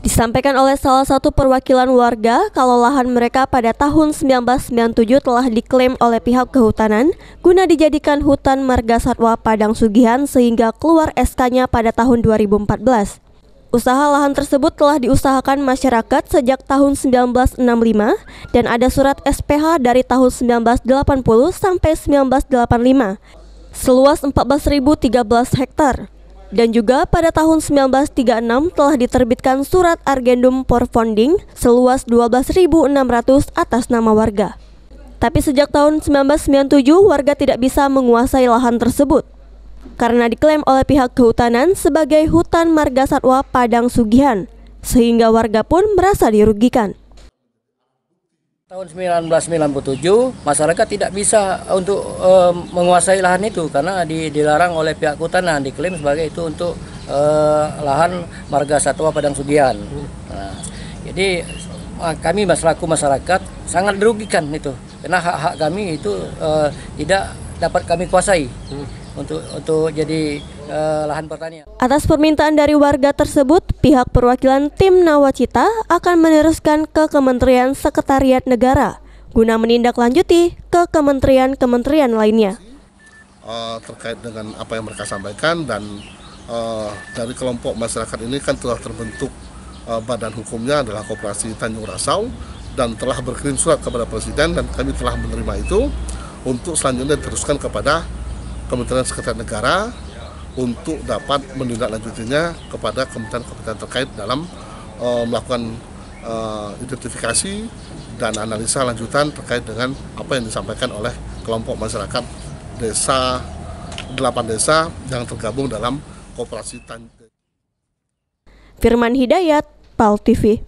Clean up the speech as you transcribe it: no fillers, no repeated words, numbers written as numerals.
Disampaikan oleh salah satu perwakilan warga kalau lahan mereka pada tahun 1997 telah diklaim oleh pihak kehutanan guna dijadikan hutan marga satwa Padang Sugihan sehingga keluar SK-nya pada tahun 2014. Usaha lahan tersebut telah diusahakan masyarakat sejak tahun 1965 dan ada surat SPH dari tahun 1980 sampai 1985 seluas 14.013 hektar. Dan juga pada tahun 1936 telah diterbitkan surat Argendum Porfonding seluas 12.600 atas nama warga. Tapi sejak tahun 1997 warga tidak bisa menguasai lahan tersebut karena diklaim oleh pihak kehutanan sebagai hutan marga satwa Padang Sugihan, sehingga warga pun merasa dirugikan. Tahun 1997 masyarakat tidak bisa untuk menguasai lahan itu karena dilarang oleh pihak kehutanan, diklaim sebagai itu untuk lahan marga satwa Padang Sugihan. Nah, jadi kami selaku masyarakat sangat dirugikan itu karena hak-hak kami itu tidak dapat kami kuasai untuk jadi lahan pertanian. Atas permintaan dari warga tersebut, pihak perwakilan tim Nawacita akan meneruskan ke Kementerian Sekretariat Negara guna menindaklanjuti ke kementerian-kementerian lainnya. Terkait dengan apa yang mereka sampaikan dan dari kelompok masyarakat ini kan telah terbentuk badan hukumnya adalah Koperasi Tanjung Rasau dan telah berkirim surat kepada Presiden dan kami telah menerima itu untuk selanjutnya diteruskan kepada Kementerian Sekretariat Negara untuk dapat menindaklanjutinya kepada kementerian-kementerian terkait dalam melakukan identifikasi dan analisa lanjutan terkait dengan apa yang disampaikan oleh kelompok masyarakat desa 8 desa yang tergabung dalam Koperasi Tanjung. Firman Hidayat, PAL TV.